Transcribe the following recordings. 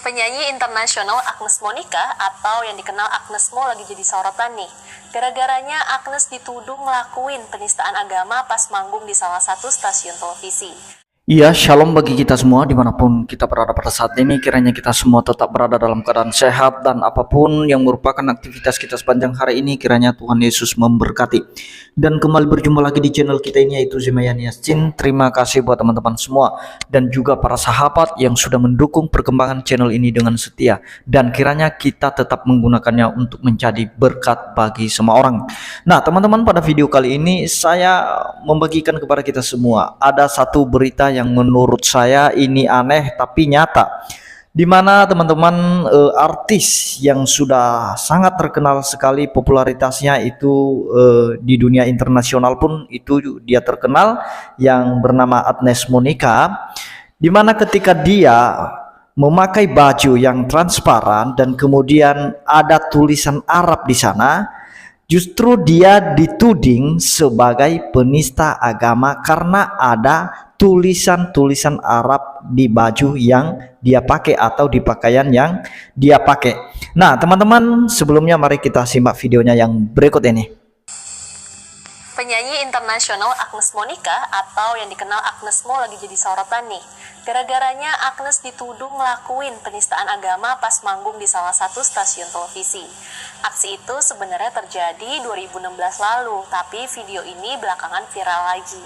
Penyanyi internasional Agnes Monica atau yang dikenal Agnes Mo lagi jadi sorotan nih. Gara-garanya Agnes dituduh ngelakuin penistaan agama pas manggung di salah satu stasiun televisi. Iya, shalom bagi kita semua dimanapun kita berada pada saat ini. Kiranya kita semua tetap berada dalam keadaan sehat dan apapun yang merupakan aktivitas kita sepanjang hari ini, kiranya Tuhan Yesus memberkati. Dan kembali berjumpa lagi di channel kita ini, yaitu Zemayan Yasin. Terima kasih buat teman-teman semua dan juga para sahabat yang sudah mendukung perkembangan channel ini dengan setia. Dan kiranya kita tetap menggunakannya untuk menjadi berkat bagi semua orang. Nah teman-teman, pada video kali ini saya membagikan kepada kita semua ada satu berita yang menurut saya ini aneh tapi nyata, dimana teman-teman artis yang sudah sangat terkenal sekali popularitasnya itu di dunia internasional pun itu dia terkenal, yang bernama Agnes Monica, dimana ketika dia memakai baju yang transparan dan kemudian ada tulisan Arab di sana, justru dia dituding sebagai penista agama karena ada tulisan-tulisan Arab di baju yang dia pakai atau di pakaian yang dia pakai. Nah teman-teman, sebelumnya mari kita simak videonya yang berikut ini. Penyanyi internasional Agnes Monica atau yang dikenal Agnes Mo lagi jadi sorotan nih. Gara-garanya Agnes dituduh ngelakuin penistaan agama pas manggung di salah satu stasiun televisi. Aksi itu sebenarnya terjadi 2016 lalu, tapi video ini belakangan viral lagi.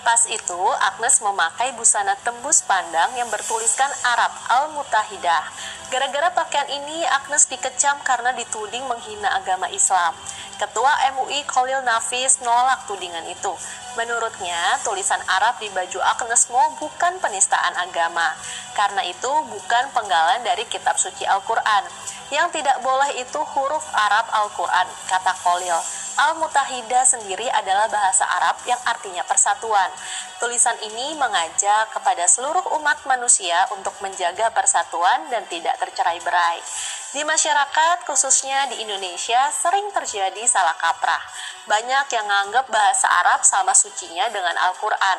Pas itu, Agnes memakai busana tembus pandang yang bertuliskan Arab Al-Mutahidah. Gara-gara pakaian ini, Agnes dikecam karena dituding menghina agama Islam. Ketua MUI Khalil Nafis nolak tudingan itu. Menurutnya, tulisan Arab di baju Agnes Mo bukan penistaan agama. Karena itu bukan penggalan dari kitab suci Al-Quran. Yang tidak boleh itu huruf Arab Al-Quran, kata Khalil. Al-Mutahidah sendiri adalah bahasa Arab yang artinya persatuan. Tulisan ini mengajak kepada seluruh umat manusia untuk menjaga persatuan dan tidak tercerai-berai. Di masyarakat, khususnya di Indonesia, sering terjadi salah kaprah. Banyak yang menganggap bahasa Arab sama sucinya dengan Al-Quran.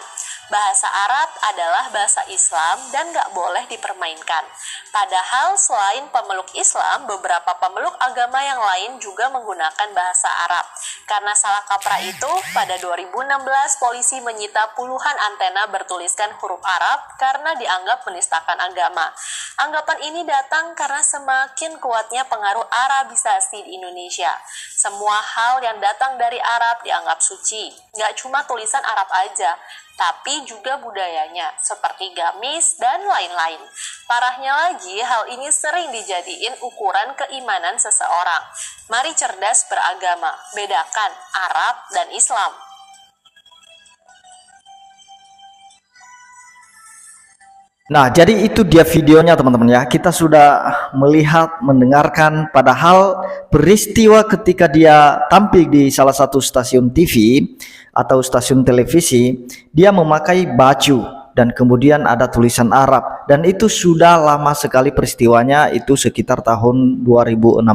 Bahasa Arab adalah bahasa Islam dan gak boleh dipermainkan. Padahal selain pemeluk Islam, beberapa pemeluk agama yang lain juga menggunakan bahasa Arab. Karena salah kaprah itu, pada 2016 polisi menyita puluhan antena bertuliskan huruf Arab karena dianggap menistakan agama. Anggapan ini datang karena semakin kuatnya pengaruh Arabisasi di Indonesia. Semua hal yang datang dari Arab dianggap suci. Gak cuma tulisan Arab aja, tapi juga budayanya, seperti gamis dan lain-lain. Parahnya lagi, hal ini sering dijadiin ukuran keimanan seseorang. Mari cerdas beragama, bedakan Arab dan Islam. Nah, jadi itu dia videonya teman-teman ya. Kita sudah melihat, mendengarkan, padahal peristiwa ketika dia tampil di salah satu stasiun TV atau stasiun televisi, dia memakai baju dan kemudian ada tulisan Arab, dan itu sudah lama sekali peristiwanya, itu sekitar tahun 2016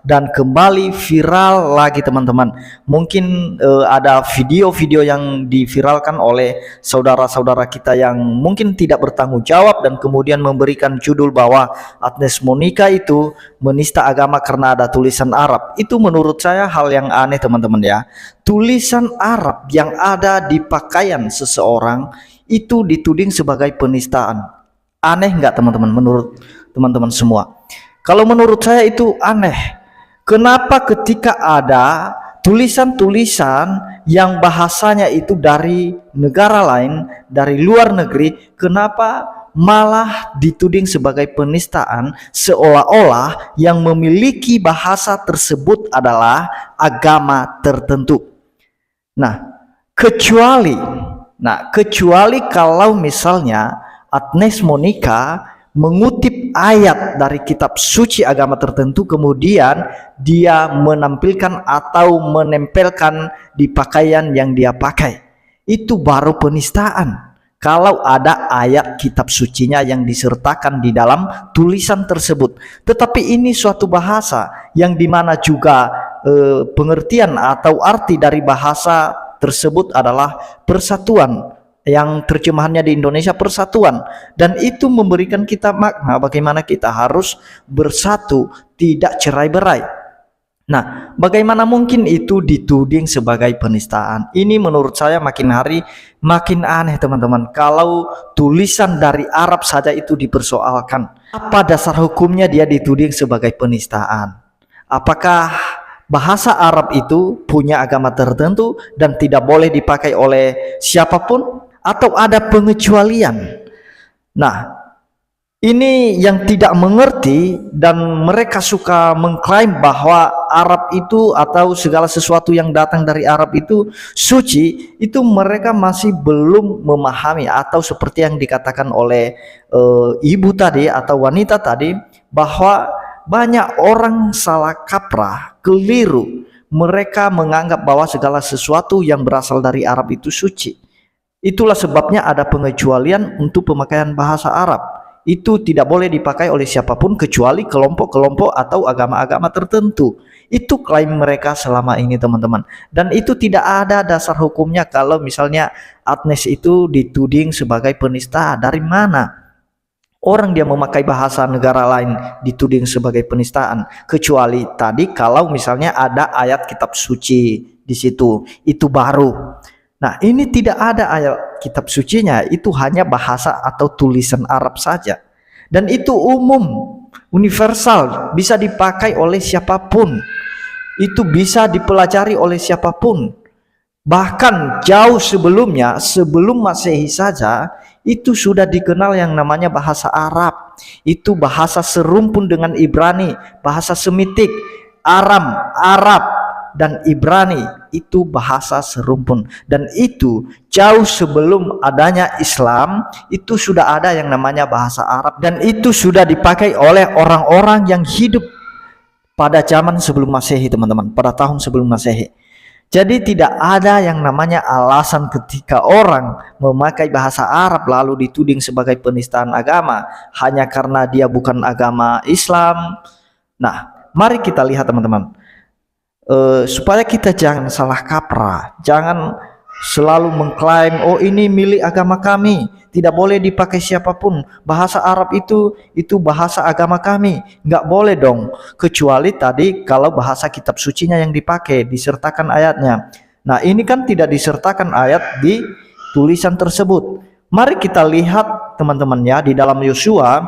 dan kembali viral lagi teman-teman. Mungkin ada video-video yang diviralkan oleh saudara-saudara kita yang mungkin tidak bertanggung jawab dan kemudian memberikan judul bahwa Agnes Monica itu menista agama karena ada tulisan Arab. Itu menurut saya hal yang aneh teman-teman ya. Tulisan Arab yang ada di pakaian seseorang itu dituding sebagai penistaan. Aneh nggak teman-teman menurut teman-teman semua? Kalau menurut saya itu aneh. Kenapa ketika ada tulisan-tulisan yang bahasanya itu dari negara lain, dari luar negeri, kenapa malah dituding sebagai penistaan, seolah-olah yang memiliki bahasa tersebut adalah agama tertentu? Kecuali kalau misalnya Agnes Monica mengutip ayat dari kitab suci agama tertentu, kemudian dia menampilkan atau menempelkan di pakaian yang dia pakai, itu baru penistaan. Kalau ada ayat kitab sucinya yang disertakan di dalam tulisan tersebut. Tetapi ini suatu bahasa yang dimana juga pengertian atau arti dari bahasa tersebut adalah persatuan, yang terjemahannya di Indonesia persatuan, dan itu memberikan kita makna bagaimana kita harus bersatu, tidak cerai-berai. Nah, bagaimana mungkin itu dituding sebagai penistaan? Ini menurut saya makin hari makin aneh, teman-teman. Kalau tulisan dari Arab saja itu dipersoalkan, apa dasar hukumnya dia dituding sebagai penistaan? Apakah bahasa Arab itu punya agama tertentu dan tidak boleh dipakai oleh siapapun, atau ada pengecualian? Nah, ini yang tidak mengerti, dan mereka suka mengklaim bahwa Arab itu atau segala sesuatu yang datang dari Arab itu suci. Itu mereka masih belum memahami, atau seperti yang dikatakan oleh ibu tadi atau wanita tadi, bahwa banyak orang salah kaprah, keliru. Mereka menganggap bahwa segala sesuatu yang berasal dari Arab itu suci. Itulah sebabnya ada pengecualian untuk pemakaian bahasa Arab. Itu tidak boleh dipakai oleh siapapun kecuali kelompok-kelompok atau agama-agama tertentu. Itu klaim mereka selama ini, teman-teman. Dan itu tidak ada dasar hukumnya. Kalau misalnya Agnes itu dituding sebagai penista, dari mana orang dia memakai bahasa negara lain dituding sebagai penistaan? Kecuali tadi kalau misalnya ada ayat kitab suci di situ, itu baru. Nah, ini tidak ada ayat kitab sucinya, itu hanya bahasa atau tulisan Arab saja. Dan itu umum, universal, bisa dipakai oleh siapapun. Itu bisa dipelajari oleh siapapun. Bahkan jauh sebelumnya, sebelum Masehi saja, itu sudah dikenal yang namanya bahasa Arab. Itu bahasa serumpun dengan Ibrani, bahasa Semitik, Aram, Arab, dan Ibrani, itu bahasa serumpun. Dan itu jauh sebelum adanya Islam, itu sudah ada yang namanya bahasa Arab, dan itu sudah dipakai oleh orang-orang yang hidup pada zaman sebelum Masehi, teman-teman, pada tahun sebelum Masehi. Jadi tidak ada yang namanya alasan ketika orang memakai bahasa Arab lalu dituding sebagai penistaan agama hanya karena dia bukan agama Islam. Nah, mari kita lihat, teman-teman, supaya kita jangan salah kaprah, jangan selalu mengklaim, oh ini milik agama kami, tidak boleh dipakai siapapun, bahasa Arab itu bahasa agama kami. Nggak boleh dong, kecuali tadi kalau bahasa kitab sucinya yang dipakai, disertakan ayatnya. Nah, ini kan tidak disertakan ayat di tulisan tersebut. Mari kita lihat, teman-teman, ya, di dalam Yosua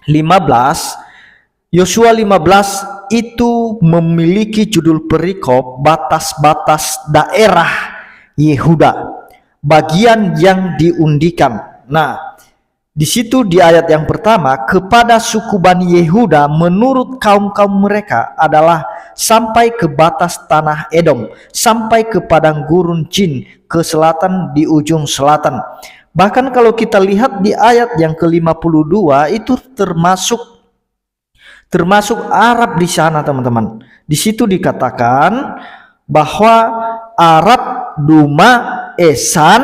15. Yosua 15 itu memiliki judul perikop batas-batas daerah Yehuda, bagian yang diundikan. Nah, di situ di ayat yang pertama, kepada suku Bani Yehuda menurut kaum-kaum mereka adalah sampai ke batas tanah Edom, sampai ke padang gurun Cin, ke selatan di ujung selatan. Bahkan kalau kita lihat di ayat yang ke-52 itu termasuk Arab di sana, teman-teman. Di situ dikatakan bahwa Arab, Duma, Esan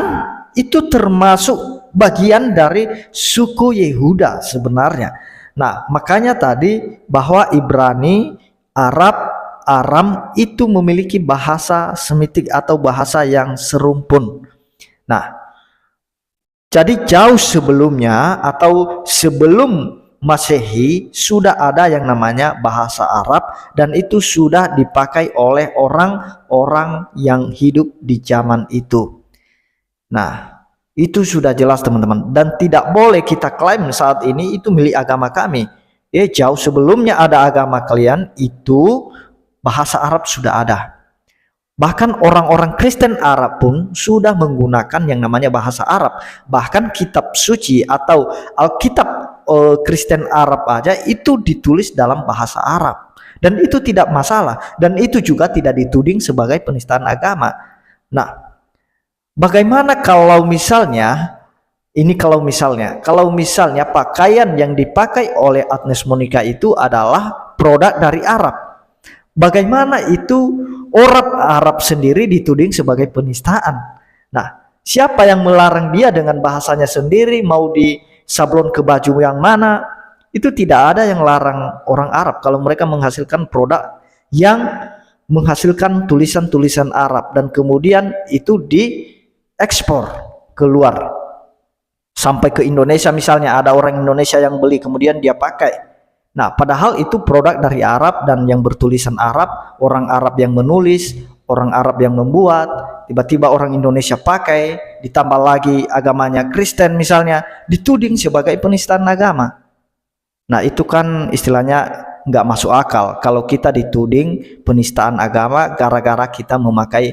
itu termasuk bagian dari suku Yehuda sebenarnya. Nah, makanya tadi bahwa Ibrani, Arab, Aram itu memiliki bahasa Semitik atau bahasa yang serumpun. Nah, jadi jauh sebelumnya atau sebelum Masehi sudah ada yang namanya bahasa Arab, dan itu sudah dipakai oleh orang-orang yang hidup di zaman itu. Nah, itu sudah jelas, teman-teman, dan tidak boleh kita klaim saat ini itu milik agama kami. Jauh sebelumnya ada agama kalian, itu bahasa Arab sudah ada. Bahkan orang-orang Kristen Arab pun sudah menggunakan yang namanya bahasa Arab. Bahkan kitab suci atau Alkitab Kristen Arab aja itu ditulis dalam bahasa Arab. Dan itu tidak masalah. Dan itu juga tidak dituding sebagai penistaan agama. Nah, bagaimana kalau misalnya, kalau misalnya pakaian yang dipakai oleh Agnes Monica itu adalah produk dari Arab. Bagaimana itu orang Arab sendiri dituding sebagai penistaan? Nah, siapa yang melarang dia dengan bahasanya sendiri mau disablon ke baju yang mana? Itu tidak ada yang larang orang Arab kalau mereka menghasilkan produk yang menghasilkan tulisan-tulisan Arab dan kemudian itu diekspor keluar sampai ke Indonesia. Misalnya ada orang Indonesia yang beli kemudian dia pakai. Nah, padahal itu produk dari Arab dan yang bertulisan Arab, orang Arab yang menulis, orang Arab yang membuat, tiba-tiba orang Indonesia pakai, ditambah lagi agamanya Kristen misalnya, dituding sebagai penistaan agama. Nah, itu kan istilahnya nggak masuk akal kalau kita dituding penistaan agama gara-gara kita memakai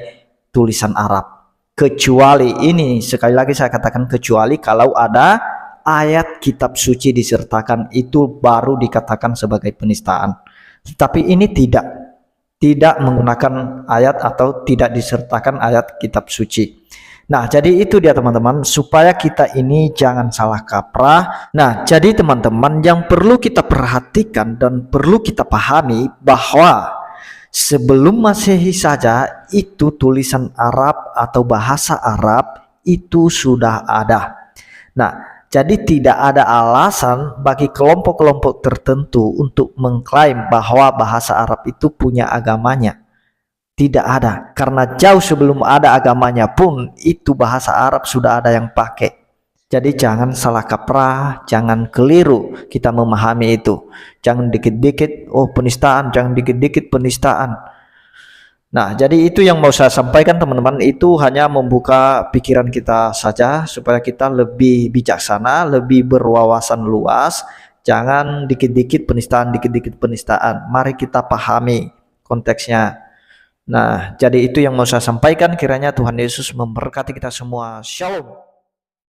tulisan Arab. Kecuali ini, sekali lagi saya katakan kecuali kalau ada ayat kitab suci disertakan, itu baru dikatakan sebagai penistaan. Tapi ini tidak menggunakan ayat atau tidak disertakan ayat kitab suci. Nah, jadi itu dia teman-teman, supaya kita ini jangan salah kaprah. Nah, jadi teman-teman, yang perlu kita perhatikan dan perlu kita pahami bahwa sebelum Masehi saja itu tulisan Arab atau bahasa Arab itu sudah ada. Nah, jadi tidak ada alasan bagi kelompok-kelompok tertentu untuk mengklaim bahwa bahasa Arab itu punya agamanya. Tidak ada, karena jauh sebelum ada agamanya pun itu bahasa Arab sudah ada yang pakai. Jadi jangan salah kaprah, jangan keliru kita memahami itu. Jangan dikit-dikit oh penistaan, jangan dikit-dikit penistaan. Nah, jadi itu yang mau saya sampaikan teman-teman, itu hanya membuka pikiran kita saja supaya kita lebih bijaksana, lebih berwawasan luas. Jangan dikit-dikit penistaan, dikit-dikit penistaan. Mari kita pahami konteksnya. Nah, jadi itu yang mau saya sampaikan. Kiranya Tuhan Yesus memberkati kita semua. Shalom.